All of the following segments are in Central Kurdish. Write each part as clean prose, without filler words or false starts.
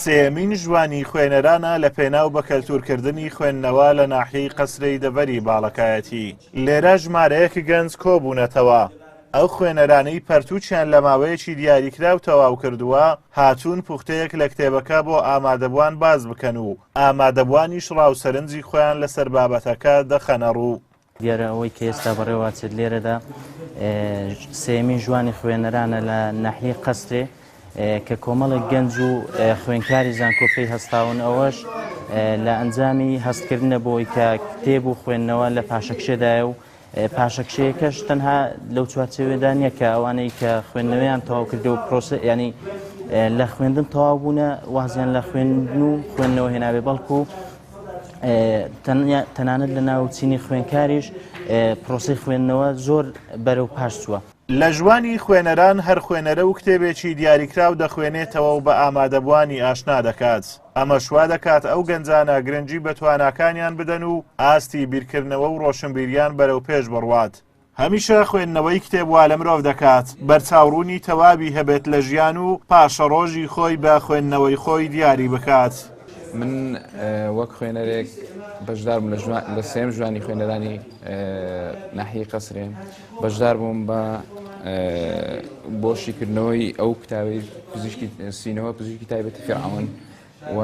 سێمین ژوانی خوێنەرانە لە پێناو بە کەلتورکردنی خوێندنەوە لە ناحیەی قەسرەی دەڤەری باڵەکایەتی. لێرە ژمارەیەکی گەنج کۆبوونەتەوە. ئەو خوێنەرانەی پەرتووچیان لە ماوەیەکی دیاریکراو تەواو کردووە هاتوون پوختەیەک لە کتێبەکە بۆ ئامادەبووان باز بکەن و ئامادەبووانیش ڕاوسەرنجی خۆیان لەسەر بابەتەکە دەخەنە ڕوو. دیارە ئەوەی کە ئێستا بەڕێوەچێت لێرەدا سێمین ژوانی خوێنەرانە لە ناحیەی قەسرێ کە کۆمەڵێک گەنج و خوێنکاری زانکۆپەی هەستاون ئەوەش لە ئەنجامی هەستکردنە بۆی کە کتێب و خوێندنەوە لە پاشەکشێدایە و پاشەکشەیەکەش تەنها لەو چوارچێوێدا نییە کە ئەوانەی کە خوێندنەوەیان تەواو کردەوە پرۆسە ینی لە خوێندن تەواو بوونە وازیان لە خوێندن و خوێندنەوە هێناوێ بەڵکو تەنانەت لە ناوچینی خوێنکاریش پرۆسی خوێندنەوە زۆر بەرەو پاش چووە. لە ژوانی خوێنەران هەر خوێنەرە و کتێبێکی دیاریکراو دەخوێنێتەوە و بە ئامادەبوانی ئاشنا دەکات. ئەمە شوا دەکات ئەو گەنجانە گرنگی بە تواناکانیان بدەن و ئاستی بیرکردنەوە و ڕۆشنبیریان بەرەو پێش بڕوات. هەمیشە خوێندنەوەی کتێب وا لە مرۆڤ دەکات بەرچاوڕوونی تەواوی هەبێت لە ژیان و پاشە ڕۆژی خۆی بە خوێندنەوەی خۆی دیاری بکات. من وەک خوێنەرێک بەشدارم لە سێم ژوانی خوێنەرانی ناحیەی قەسرێ بەشدار بووم بە بۆشیکردنەوەی ئەو کتابی پزیشکی سینەوە پزیشکی تایبەتی فیرعەون و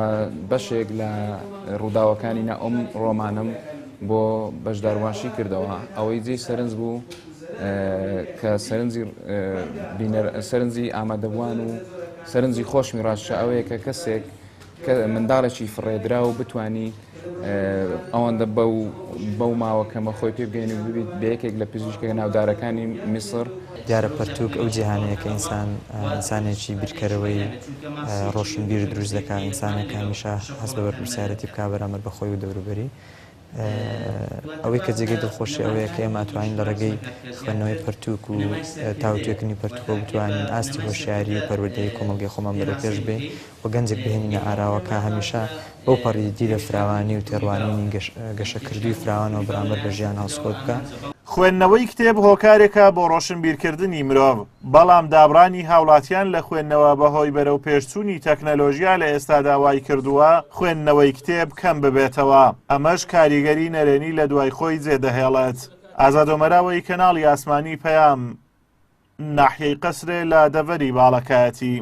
بەشێک لە ڕووداوەکانی ئەم ڕۆمانم بۆ بەشدارواشی کردەوە. ئەوەی جێی سەرنج بوو کە سەرنجی ئامادەبووان و سەرنجی خۆشمی ڕاشە ئەوەیە کە کەسێک منداڵێکی فڕێدرا و بتانی ئەوەندە بەو ماوەکەمە خۆی پێ بگەین و ببیت بەیەکێک لە پزیشکە ناودارەکانی میسر. دیارە پەرتووک ئەو جیهانەیە کە ئینسانێکی بیرکەرەوەی ڕۆشنبیر دروست دەکات، ئینسانێک هەمیشە هەست بە بەرپرسیارەتی بکا بەرامبەر بەخۆی و دەوروبەری. ئەوەی کە جێگەی دڵخۆشی ئەوەیە کە ئێمە ئەتوانین لە ڕێگەی خوێندنەوەی پەرتووک و تاوتوێکنی پەرتووکە بتوانین ئاستی هۆشیاری و پەروەردەی کۆمەڵگەی خۆمان بەرەو پێش بێ و گەنجێک بهێنینە ئاراوەکە هەمیشە بەو پەڕیدی لە فراوانی و تێڕوانینی گەشەکردوی فراوانەوە بەرامبەر بە ژیان هەڵسکۆت بکە. خوێندنەوەی کتێب هۆکارێکە بۆ ڕۆشنبیرکردنی مرۆڤ، بەڵام دابڕانی هاوڵاتیان لە خوێندنەوە بەهۆی بەرەو پێشچوونی تەکنەلۆژیا لە ئێستادا وای کردووە خوێندنەوەی کتێب کەم ببێتەوە. ئەمەش کاریگەری نەرێنی لە دوای خۆی جێدەهێڵێت. ئازاد ئۆمەراوی کەناڵی ئاسمانی پەیام، ناحیەی قەسرێ لە دەڤەری باڵەکایەتی.